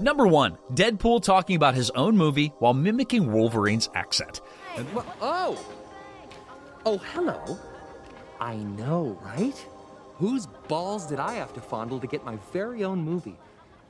Number 1, Deadpool talking about his own movie while mimicking Wolverine's accent. Oh, hello. I know, right? Whose balls did I have to fondle to get my very own movie?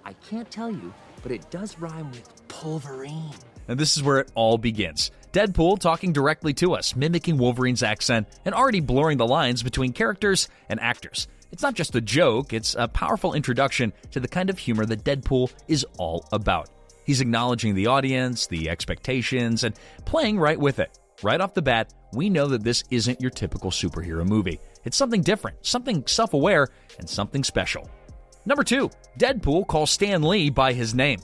I can't tell you, but it does rhyme with Pulverine. And this is where it all begins. Deadpool talking directly to us, mimicking Wolverine's accent, and already blurring the lines between characters and actors. It's not just a joke, it's a powerful introduction to the kind of humor that Deadpool is all about. He's acknowledging the audience, the expectations, and playing right with it. Right off the bat, we know that this isn't your typical superhero movie. It's something different, something self-aware, and something special. Number 2, Deadpool calls Stan Lee by his name.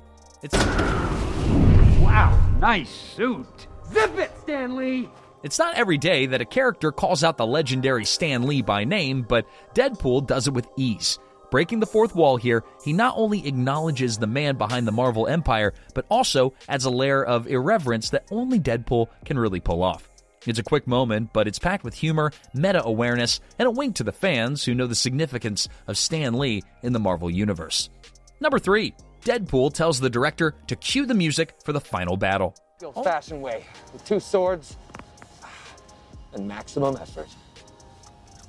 Wow, nice suit. Zip it, Stan Lee! It's not every day that a character calls out the legendary Stan Lee by name, but Deadpool does it with ease. Breaking the fourth wall here, he not only acknowledges the man behind the Marvel Empire, but also adds a layer of irreverence that only Deadpool can really pull off. It's a quick moment, but it's packed with humor, meta-awareness, and a wink to the fans who know the significance of Stan Lee in the Marvel Universe. Number 3, Deadpool tells the director to cue the music for the final battle. The old-fashioned way, with 2 swords and maximum effort.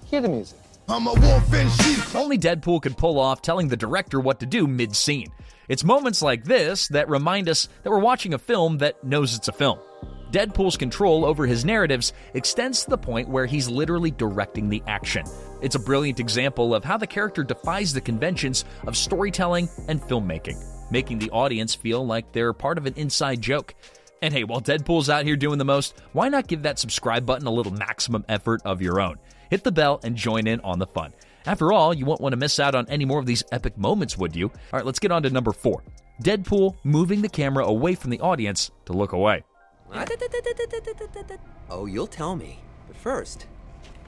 Hear the music. I'm a wolf in sheep. Only Deadpool could pull off telling the director what to do mid-scene. It's moments like this that remind us that we're watching a film that knows it's a film. Deadpool's control over his narratives extends to the point where he's literally directing the action. It's a brilliant example of how the character defies the conventions of storytelling and filmmaking, making the audience feel like they're part of an inside joke. And hey, while Deadpool's out here doing the most, why not give that subscribe button a little maximum effort of your own? Hit the bell and join in on the fun. After all, you won't want to miss out on any more of these epic moments, would you? All right, let's get on to number 4. Deadpool moving the camera away from the audience to look away. Oh, you'll tell me. But first,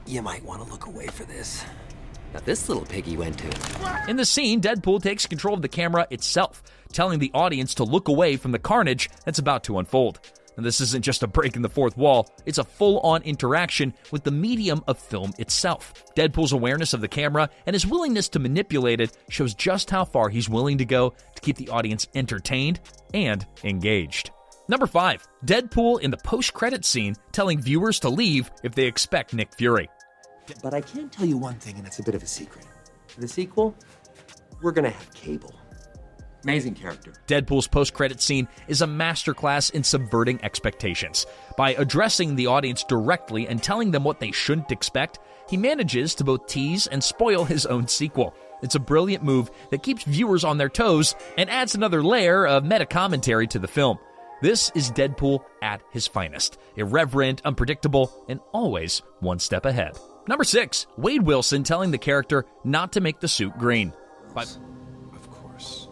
you might want to look away for this. Now this little piggy went to. In the scene, Deadpool takes control of the camera itself, telling the audience to look away from the carnage that's about to unfold. And this isn't just a break in the fourth wall, it's a full-on interaction with the medium of film itself. Deadpool's awareness of the camera and his willingness to manipulate it shows just how far he's willing to go to keep the audience entertained and engaged. Number 5, Deadpool in the post-credit scene telling viewers to leave if they expect Nick Fury. But I can tell you one thing, and it's a bit of a secret. For the sequel, we're gonna have Cable. Amazing character. Deadpool's post-credit scene is a masterclass in subverting expectations. By addressing the audience directly and telling them what they shouldn't expect, he manages to both tease and spoil his own sequel. It's a brilliant move that keeps viewers on their toes and adds another layer of meta-commentary to the film. This is Deadpool at his finest. Irreverent, unpredictable, and always one step ahead. Number 6, Wade Wilson telling the character not to make the suit green. Of course.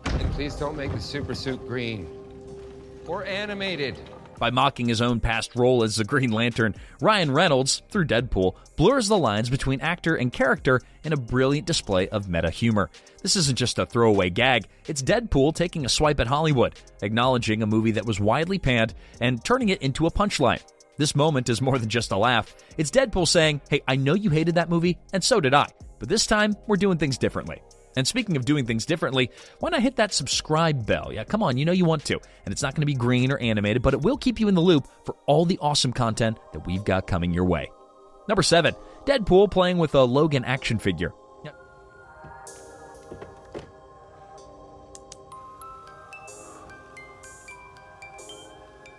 And please don't make the super suit green. Or animated. By mocking his own past role as the Green Lantern, Ryan Reynolds, through Deadpool, blurs the lines between actor and character in a brilliant display of meta humor. This isn't just a throwaway gag, it's Deadpool taking a swipe at Hollywood, acknowledging a movie that was widely panned and turning it into a punchline. This moment is more than just a laugh. It's Deadpool saying, hey, I know you hated that movie, and so did I, but this time, we're doing things differently. And speaking of doing things differently, why not hit that subscribe bell? Yeah, come on, you know you want to. And it's not going to be green or animated, but it will keep you in the loop for all the awesome content that we've got coming your way. Number 7, Deadpool playing with a Logan action figure.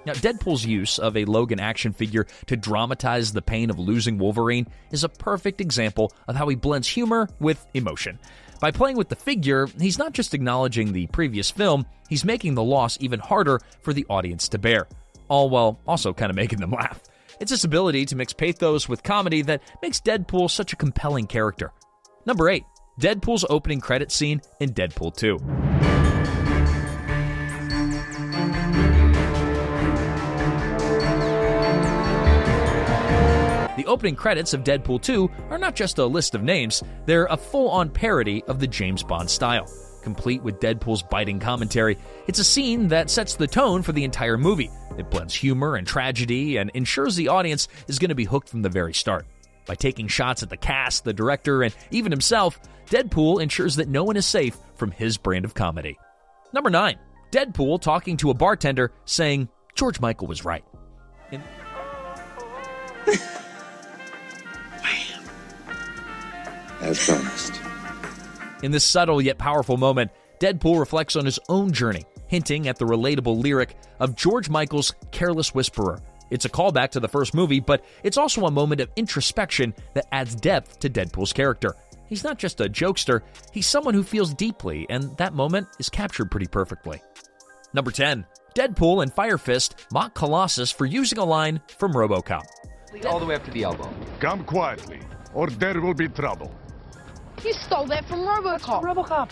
Now, Deadpool's use of a Logan action figure to dramatize the pain of losing Wolverine is a perfect example of how he blends humor with emotion. By playing with the figure, he's not just acknowledging the previous film, he's making the loss even harder for the audience to bear, all while also kind of making them laugh. It's this ability to mix pathos with comedy that makes Deadpool such a compelling character. Number 8, Deadpool's opening credit scene in Deadpool 2. The opening credits of Deadpool 2 are not just a list of names, they're a full-on parody of the James Bond style. Complete with Deadpool's biting commentary, it's a scene that sets the tone for the entire movie. It blends humor and tragedy and ensures the audience is going to be hooked from the very start. By taking shots at the cast, the director, and even himself, Deadpool ensures that no one is safe from his brand of comedy. Number 9. Deadpool talking to a bartender saying George Michael was right. As promised. In this subtle yet powerful moment, Deadpool reflects on his own journey, hinting at the relatable lyric of George Michael's Careless Whisperer. It's a callback to the first movie, but it's also a moment of introspection that adds depth to Deadpool's character. He's not just a jokester, he's someone who feels deeply, and that moment is captured pretty perfectly. Number 10. Deadpool and Fire Fist mock Colossus for using a line from RoboCop. All the way up to the elbow. Come quietly, or there will be trouble. You stole that from RoboCop.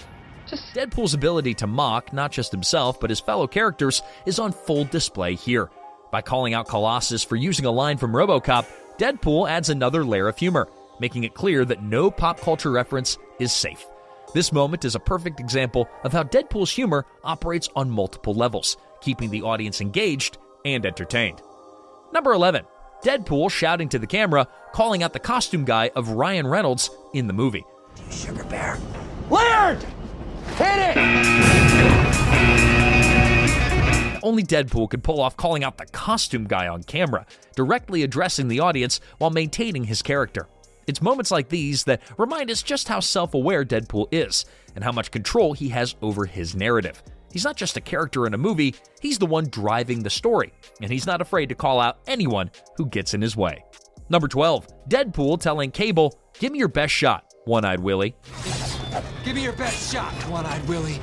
Deadpool's ability to mock not just himself, but his fellow characters is on full display here. By calling out Colossus for using a line from RoboCop, Deadpool adds another layer of humor, making it clear that no pop culture reference is safe. This moment is a perfect example of how Deadpool's humor operates on multiple levels, keeping the audience engaged and entertained. Number 11. Deadpool shouting to the camera, calling out the costume guy of Ryan Reynolds in the movie. Sugar bear. Laird! Hit it! Only Deadpool could pull off calling out the costume guy on camera, directly addressing the audience while maintaining his character. It's moments like these that remind us just how self-aware Deadpool is, and how much control he has over his narrative. He's not just a character in a movie, he's the one driving the story, and he's not afraid to call out anyone who gets in his way. Number 12. Deadpool telling Cable, "Give me your best shot, One-Eyed Willie." Give me your best shot, One-Eyed Willie.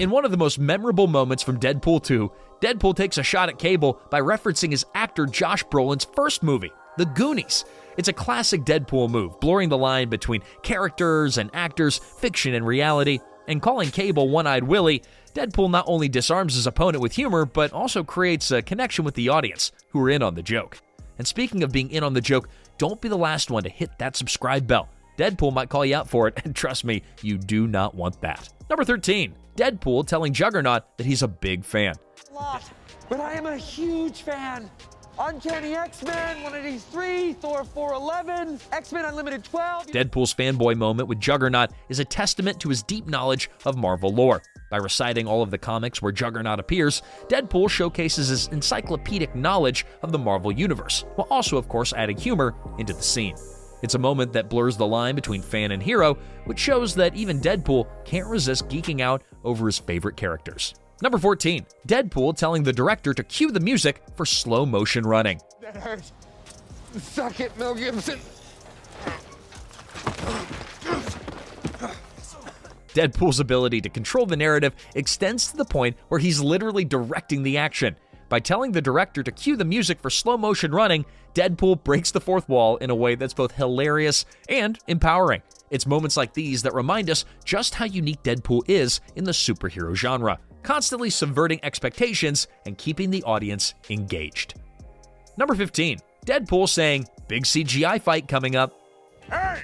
In one of the most memorable moments from Deadpool 2, Deadpool takes a shot at Cable by referencing his actor Josh Brolin's first movie, The Goonies. It's a classic Deadpool move, blurring the line between characters and actors, fiction and reality, and calling Cable One-Eyed Willie. Deadpool not only disarms his opponent with humor, but also creates a connection with the audience, who are in on the joke. And speaking of being in on the joke, don't be the last one to hit that subscribe bell. Deadpool might call you out for it, and trust me, you do not want that. Number 13. Deadpool telling Juggernaut that he's a big fan. But I am a huge fan. Uncanny X-Men 183, Thor 411, X-Men Unlimited 12. Deadpool's fanboy moment with Juggernaut is a testament to his deep knowledge of Marvel lore. By reciting all of the comics where Juggernaut appears, Deadpool showcases his encyclopedic knowledge of the Marvel Universe, while also, of course, adding humor into the scene. It's a moment that blurs the line between fan and hero, which shows that even Deadpool can't resist geeking out over his favorite characters. Number 14. Deadpool telling the director to cue the music for slow motion running. That hurts. Suck it, Mel Gibson. Deadpool's ability to control the narrative extends to the point where he's literally directing the action. By telling the director to cue the music for slow motion running, Deadpool breaks the fourth wall in a way that's both hilarious and empowering. It's moments like these that remind us just how unique Deadpool is in the superhero genre, constantly subverting expectations and keeping the audience engaged. Number 15. Deadpool saying, "Big CGI fight coming up." Hey!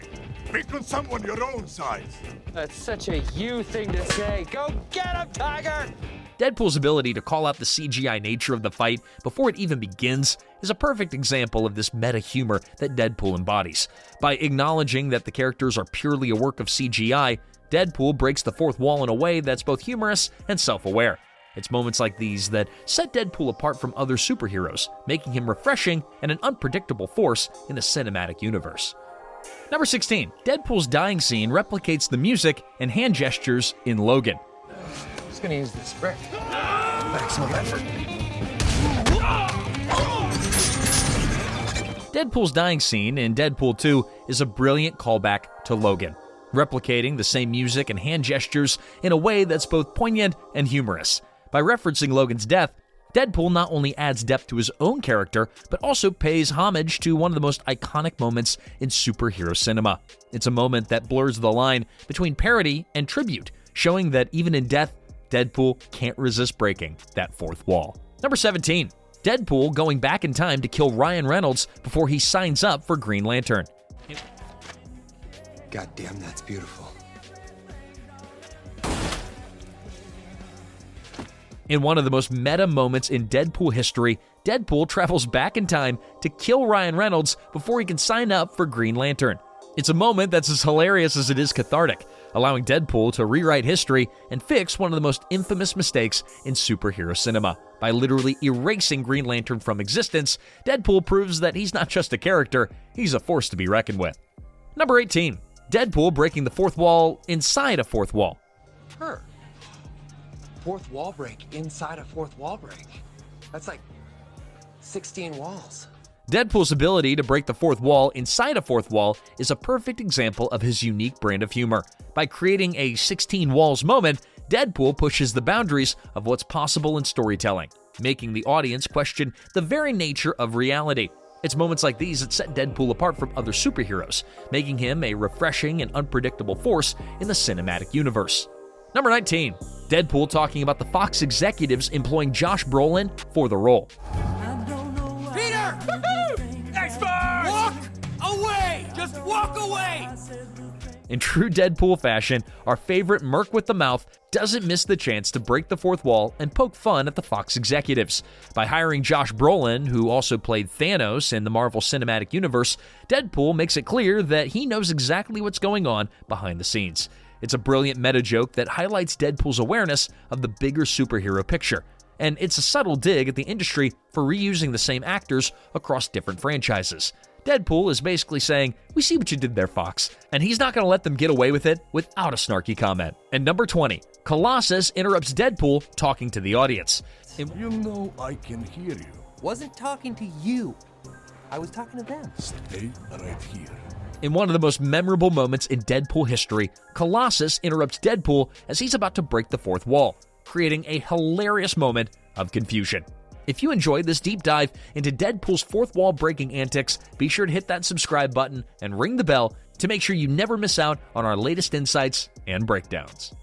Pick on someone your own size. That's such a you thing to say. Go get him, Tiger! Deadpool's ability to call out the CGI nature of the fight before it even begins is a perfect example of this meta humor that Deadpool embodies. By acknowledging that the characters are purely a work of CGI, Deadpool breaks the fourth wall in a way that's both humorous and self-aware. It's moments like these that set Deadpool apart from other superheroes, making him refreshing and an unpredictable force in the cinematic universe. Number 16. Deadpool's dying scene replicates the music and hand gestures in Logan. Just gonna use this spray. Maximum effort. Deadpool's dying scene in Deadpool 2 is a brilliant callback to Logan, replicating the same music and hand gestures in a way that's both poignant and humorous. By referencing Logan's death, Deadpool not only adds depth to his own character, but also pays homage to one of the most iconic moments in superhero cinema. It's a moment that blurs the line between parody and tribute, showing that even in death, Deadpool can't resist breaking that fourth wall. Number 17. Deadpool going back in time to kill Ryan Reynolds before he signs up for Green Lantern. Goddamn, that's beautiful. In one of the most meta moments in Deadpool history, Deadpool travels back in time to kill Ryan Reynolds before he can sign up for Green Lantern. It's a moment that's as hilarious as it is cathartic. allowing Deadpool to rewrite history and fix one of the most infamous mistakes in superhero cinema. By literally erasing Green Lantern from existence, Deadpool proves that he's not just a character, he's a force to be reckoned with. Number 18. Deadpool breaking the fourth wall inside a fourth wall. Her. Fourth wall break inside a fourth wall break. That's like 16 walls. Deadpool's ability to break the fourth wall inside a fourth wall is a perfect example of his unique brand of humor. By creating a 16 walls moment, Deadpool pushes the boundaries of what's possible in storytelling, making the audience question the very nature of reality. It's moments like these that set Deadpool apart from other superheroes, making him a refreshing and unpredictable force in the cinematic universe. Number 19. Deadpool talking about the Fox executives employing Josh Brolin for the role. Peter! Walk away! Just walk away! In true Deadpool fashion, our favorite Merc with the Mouth doesn't miss the chance to break the fourth wall and poke fun at the Fox executives. By hiring Josh Brolin, who also played Thanos in the Marvel Cinematic Universe, Deadpool makes it clear that he knows exactly what's going on behind the scenes. It's a brilliant meta joke that highlights Deadpool's awareness of the bigger superhero picture. And it's a subtle dig at the industry for reusing the same actors across different franchises. Deadpool is basically saying, "We see what you did there, Fox," and he's not going to let them get away with it without a snarky comment. And number 20, Colossus interrupts Deadpool talking to the audience. You know I can hear you. Wasn't talking to you. I was talking to them. Stay right here. In one of the most memorable moments in Deadpool history, Colossus interrupts Deadpool as he's about to break the fourth wall, creating a hilarious moment of confusion. If you enjoyed this deep dive into Deadpool's fourth wall breaking antics, be sure to hit that subscribe button and ring the bell to make sure you never miss out on our latest insights and breakdowns.